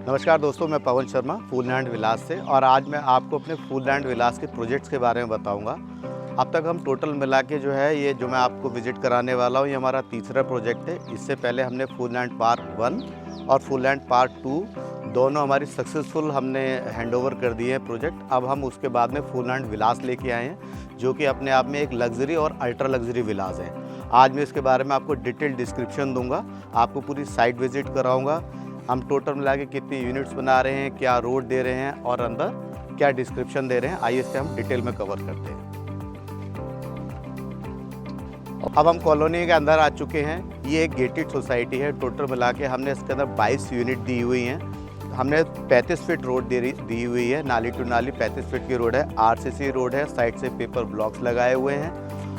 नमस्कार दोस्तों, मैं पवन शर्मा फूल लैंड विलास से और आज मैं आपको अपने फूल लैंड विलास के प्रोजेक्ट्स के बारे में बताऊंगा। अब तक हम टोटल मिला के जो है ये जो मैं आपको विजिट कराने वाला हूँ, ये हमारा तीसरा प्रोजेक्ट है। इससे पहले हमने फूल लैंड पार्क 1 और फूल लैंड पार्क 2 दोनों हमारी सक्सेसफुल हमने हैंडओवर कर दिए हैं प्रोजेक्ट। अब हम उसके बाद में फूल लैंड विलास लेके आए हैं, जो कि अपने आप में एक लग्जरी और अल्ट्रा लग्जरी विलास है। आज मैं इसके बारे में आपको डिटेल डिस्क्रिप्शन दूंगा, आपको पूरी साइट विजिट कराऊंगा। हम टोटल मिला के कितनी यूनिट्स बना रहे हैं, क्या रोड दे रहे हैं और अंदर क्या डिस्क्रिप्शन दे रहे हैं, आइए इससे हम डिटेल में कवर करते हैं। अब हम कॉलोनी के अंदर आ चुके हैं। ये एक गेटेड सोसाइटी है। टोटल मिला के हमने इसके अंदर 22 यूनिट दी हुई हैं। हमने 35 फीट रोड दी हुई है, नाली टू नाली 35 फीट की रोड है। RCC रोड है, साइड से पेपर ब्लॉक्स लगाए हुए हैं।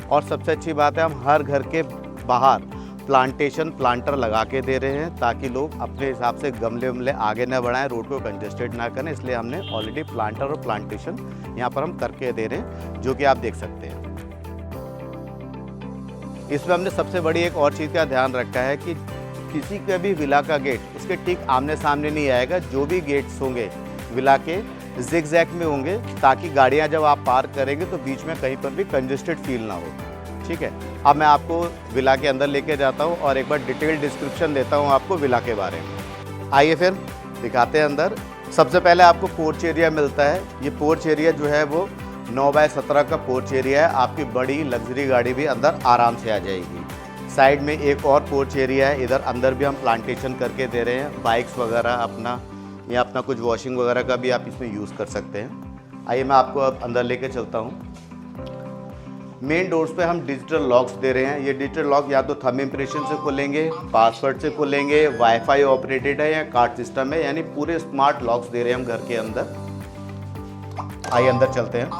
और सबसे अच्छी बात है, हम हर घर के बाहर प्लांटर लगा के दे रहे हैं, ताकि लोग अपने हिसाब से गमले आगे न बढ़ाएं, रोड को कंजेस्टेड ना करें। इसलिए हमने ऑलरेडी प्लांटर और प्लांटेशन यहाँ पर हम करके दे रहे हैं, जो कि आप देख सकते हैं। इसमें हमने सबसे बड़ी एक और चीज़ का ध्यान रखा है कि किसी का भी विला का गेट उसके ठीक आमने सामने नहीं आएगा। जो भी गेट्स होंगे विला के जिगजैग में होंगे, ताकि गाड़ियाँ जब आप पार्क करेंगे तो बीच में कहीं पर भी कंजेस्टेड फील ना हो। ठीक है, अब मैं आपको विला के अंदर लेके जाता हूँ और एक बार डिटेल डिस्क्रिप्शन देता हूँ आपको विला के बारे में। आइए फिर दिखाते हैं अंदर। सबसे पहले आपको पोर्च एरिया मिलता है। ये पोर्च एरिया जो है वो 9 बाय 17 का पोर्च एरिया है। आपकी बड़ी लग्जरी गाड़ी भी अंदर आराम से आ जाएगी। साइड में एक और पोर्च एरिया है, इधर अंदर भी हम प्लांटेशन करके दे रहे हैं। बाइक्स वगैरह अपना या अपना कुछ वॉशिंग वगैरह का भी आप इसमें यूज़ कर सकते हैं। आइए मैं आपको अब अंदर लेके चलता हूँ। मेन डोर्स पे हम डिजिटल लॉक्स दे रहे हैं। ये डिजिटल लॉक या तो थंब इम्प्रेशन से खुलेंगे, पासवर्ड से खुलेंगे, वाईफाई ऑपरेटेड है या कार्ड सिस्टम है, यानी पूरे स्मार्ट लॉक्स दे रहे हैं हम घर के अंदर। आइए अंदर चलते हैं।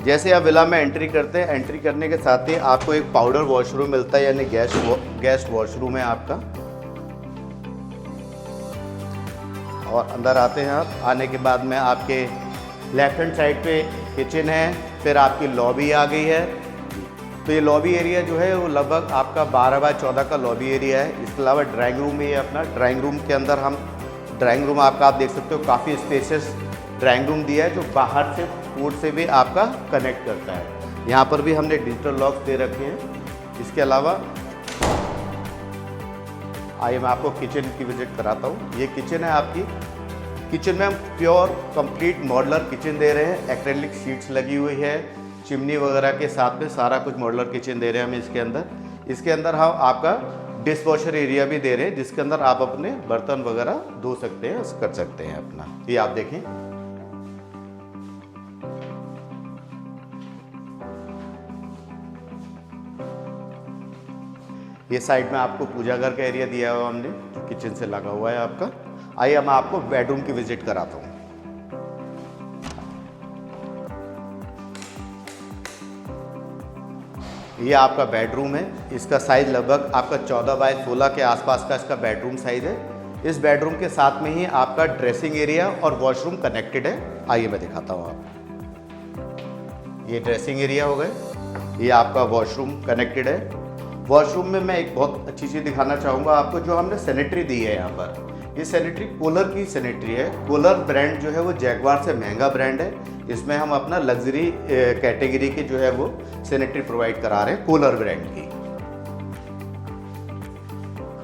जैसे आप विला में एंट्री करते हैं, एंट्री करने के साथ ही आपको एक पाउडर वॉशरूम मिलता है, यानी गेस्ट वॉशरूम है आपका। और अंदर आते हैं आप। आने के बाद में आपके लेफ्ट हैंड साइड पे किचन है, फिर आपकी लॉबी आ गई है। तो ये लॉबी एरिया जो है वो लगभग आपका 12 बाय 14 का लॉबी एरिया है। इसके अलावा ड्राइंग रूम भी है अपना। ड्राइंग रूम के अंदर हम ड्राइंग रूम आपका आप देख सकते हो, काफ़ी स्पेशियस ड्राइंग रूम दिया है, जो बाहर से फूड से भी आपका कनेक्ट करता है। यहाँ पर भी हमने डिजिटल लॉक्स दे रखे हैं। इसके अलावा आइए मैं आपको किचन की विजिट कराता हूँ। ये किचन है आपकी। किचन में हम प्योर कंप्लीट मॉड्यूलर किचन दे रहे हैं। एक्रेलिक शीट्स लगी हुई है, चिमनी वगैरह के साथ में सारा कुछ मॉड्यूलर किचन दे रहे हैं हम इसके अंदर। इसके अंदर हम आपका डिश वॉशर एरिया भी दे रहे हैं, जिसके अंदर आप अपने बर्तन वगैरह धो सकते हैं, कर सकते हैं अपना। ये आप देखें। ये साइड में आपको पूजा घर का एरिया दिया हुआ हमने, जो किचन से लगा हुआ है आपका। आइए मैं आपको बेडरूम की विजिट कराता हूँ। ये आपका बेडरूम है। इसका साइज लगभग आपका 14 बाय 16 के आसपास का इसका बेडरूम साइज है। इस बेडरूम के साथ में ही आपका ड्रेसिंग एरिया और वॉशरूम कनेक्टेड है। आइए मैं दिखाता हूँ आपको। ये ड्रेसिंग एरिया हो गए, ये आपका वॉशरूम कनेक्टेड है। वॉशरूम में मैं एक बहुत अच्छी चीज़ दिखाना चाहूँगा आपको, जो हमने सैनिटरी दी है यहाँ पर। ये सैनिटरी कोलर की सैनिटरी है। कोलर ब्रांड जो है वो जैगवार से महंगा ब्रांड है। इसमें हम अपना लग्जरी कैटेगरी की जो है वो सैनिटरी प्रोवाइड करा रहे हैं, कोलर ब्रांड की।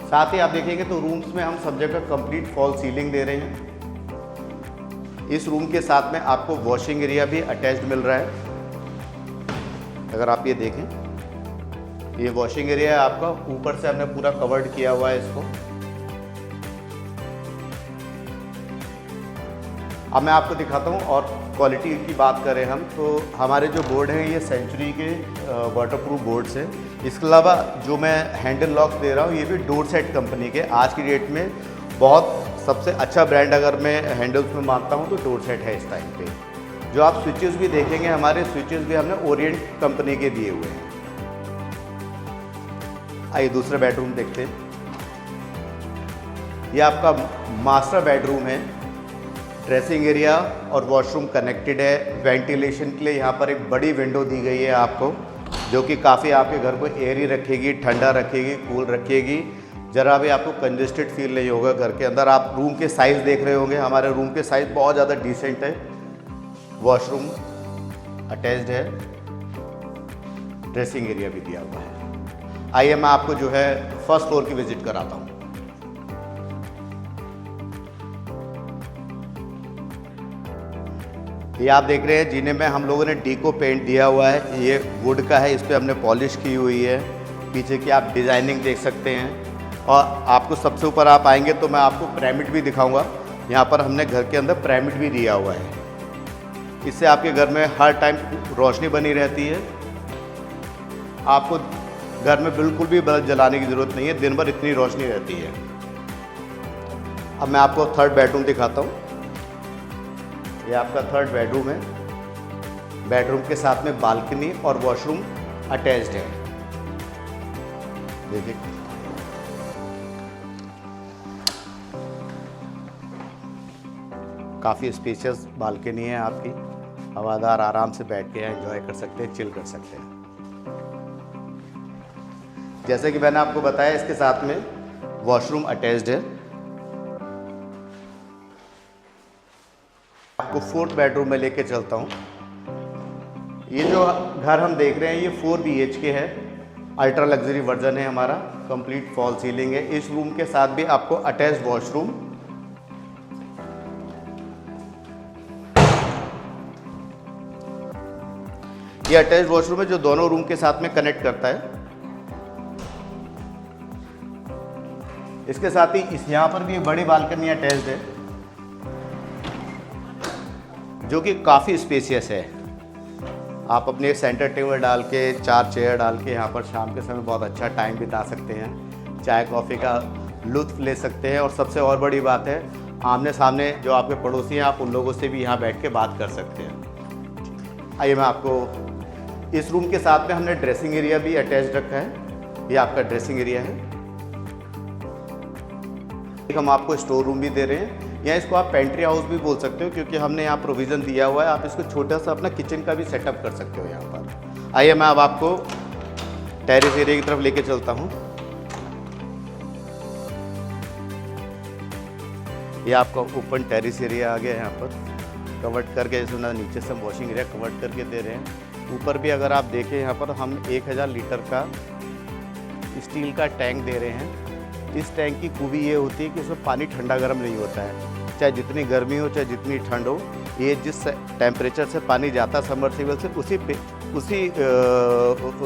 साथ ही आप देखेंगे तो रूम्स में हम सब जगह कंप्लीट फॉल सीलिंग दे रहे हैं। इस रूम के साथ में आपको वॉशिंग एरिया भी अटैच्ड मिल रहा है। अगर आप ये देखें, ये वॉशिंग एरिया है आपका। ऊपर से हमने पूरा कवर्ड किया हुआ है इसको। अब मैं आपको दिखाता हूँ। और क्वालिटी की बात करें हम, तो हमारे जो बोर्ड हैं ये सेंचुरी के वाटरप्रूफ बोर्ड्स हैं। इसके अलावा जो मैं हैंडल लॉक्स दे रहा हूँ, ये भी डोर सेट कंपनी के। आज की डेट में बहुत सबसे अच्छा ब्रांड अगर मैं हैंडल्स में मानता हूँ तो डोर सेट है इस टाइम पे। जो आप स्विचेस भी देखेंगे, हमारे स्विचेस भी हमने ओरिएंट कंपनी के दिए हुए हैं। आइए दूसरा बेडरूम देखते हैं। ये आपका मास्टर बेडरूम है। ड्रेसिंग एरिया और वॉशरूम कनेक्टेड है। वेंटिलेशन के लिए यहाँ पर एक बड़ी विंडो दी गई है आपको। जो कि काफ़ी आपके घर को एयरी रखेगी, ठंडा रखेगी, कूल रखेगी। ज़रा भी आपको कंजेस्टेड फील नहीं होगा घर के अंदर। आप रूम के साइज़ देख रहे होंगे, हमारे रूम के साइज़ बहुत ज़्यादा डिसेंट है। वॉशरूम अटैच्ड है, ड्रेसिंग एरिया भी दिया हुआ है। आइए मैं आपको जो है फर्स्ट फ्लोर की विजिट कराता हूँ। ये आप देख रहे हैं जीने में हम लोगों ने डीको पेंट दिया हुआ है। ये वुड का है, इस पर हमने पॉलिश की हुई है। पीछे की आप डिज़ाइनिंग देख सकते हैं। और आपको सबसे ऊपर आप आएंगे तो मैं आपको पिरामिड भी दिखाऊंगा। यहाँ पर हमने घर के अंदर पिरामिड भी दिया हुआ है। इससे आपके घर में हर टाइम रोशनी बनी रहती है। आपको घर में बिल्कुल भी बल्ब जलाने की ज़रूरत नहीं है, दिन भर इतनी रोशनी रहती है। अब मैं आपको थर्ड बेडरूम दिखाता हूँ। ये आपका थर्ड बेडरूम है। बेडरूम के साथ में बालकनी और वॉशरूम अटैच्ड है। देखिए काफ़ी स्पेशियस बालकनी है आपकी। हवादार आराम से बैठ के एंजॉय कर सकते हैं, चिल कर सकते हैं। जैसे कि मैंने आपको बताया, इसके साथ में वॉशरूम अटैच्ड है। आपको फोर्थ बेडरूम में लेके चलता हूँ। ये जो घर हम देख रहे हैं ये 4 BHK है। अल्ट्रा लग्जरी वर्जन है हमारा। कंप्लीट फॉल सीलिंग है। इस रूम के साथ भी आपको अटैच्ड वॉशरूम, ये अटैच्ड वॉशरूम है जो दोनों रूम के साथ में कनेक्ट करता है। इसके साथ ही यहाँ पर भी एक बड़ी बालकनी अटैच्ड है जो कि काफ़ी स्पेशियस है। आप अपने सेंटर टेबल डाल के, 4 चेयर डाल के यहाँ पर शाम के समय बहुत अच्छा टाइम बिता सकते हैं। चाय कॉफ़ी का लुत्फ़ ले सकते हैं। और सबसे और बड़ी बात है, आमने सामने जो आपके पड़ोसी हैं, आप उन लोगों से भी यहाँ बैठ के बात कर सकते हैं। आइए मैं आपको, इस रूम के साथ में हमने ड्रेसिंग एरिया भी अटैच रखा है। ये आपका ड्रेसिंग एरिया है। हम आपको स्टोर रूम भी दे रहे हैं, या इसको आप पेंट्री हाउस भी बोल सकते हो, क्योंकि हमने यहाँ प्रोविज़न दिया हुआ है। आप इसको छोटा सा अपना किचन का भी सेटअप कर सकते हो यहाँ पर। आइए मैं अब आपको टेरेस एरिया की तरफ लेके चलता हूँ। ये आपका ओपन टेरेस एरिया आ गया है। यहाँ पर कवर्ड करके, जैसे ना नीचे से वॉशिंग एरिया कवर्ड करके दे रहे हैं। ऊपर भी अगर आप देखें, यहाँ पर हम 1000 लीटर का स्टील का टैंक दे रहे हैं। इस टैंक की खूबी ये होती है कि इसमें पानी ठंडा गर्म नहीं होता है। चाहे जितनी गर्मी हो, चाहे जितनी ठंड हो, ये जिस टेम्परेचर से पानी जाता है सबमर्सिबल से, उसी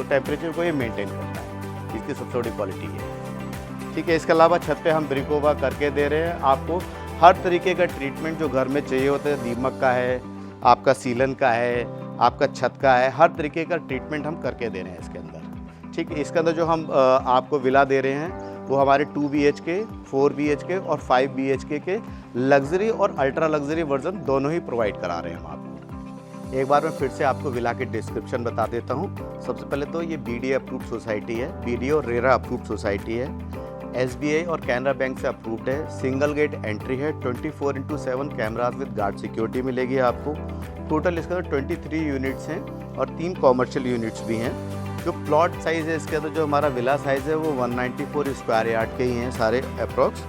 टेम्परेचर को ये मेंटेन करता है। इसकी सबसे बड़ी क्वालिटी है। ठीक है। इसके अलावा छत पे हम ब्रिकोबा करके दे रहे हैं। आपको हर तरीके का ट्रीटमेंट जो घर में चाहिए होता है, दीमक का है, आपका सीलन का है, आपका छत का है, हर तरीके का ट्रीटमेंट हम करके दे रहे हैं इसके अंदर। ठीक है। इसके अंदर जो हम आपको विला दे रहे हैं वो हमारे 2 BHK, 4 BHK और 5 BHK के लग्जरी और अल्ट्रा लग्जरी वर्जन दोनों ही प्रोवाइड करा रहे हैं हम आपको। एक बार मैं फिर से आपको विला के डिस्क्रिप्शन बता देता हूँ। सबसे पहले तो ये BDA अप्रूव्ड सोसाइटी है, BDA और रेरा अप्रूव्ड सोसाइटी है, SBI और कैनरा बैंक से अप्रूव्ड है, सिंगल गेट एंट्री है, 24/7 कैमराज विद गार्ड सिक्योरिटी मिलेगी आपको। टोटल इसके अंदर 23 यूनिट्स हैं और 3 कॉमर्शियल यूनिट्स भी हैं। जो प्लॉट साइज़ है इसके अंदर, जो हमारा विला साइज़ है वो 194 स्क्वायर यार्ड के ही हैं सारे अप्रॉक्स।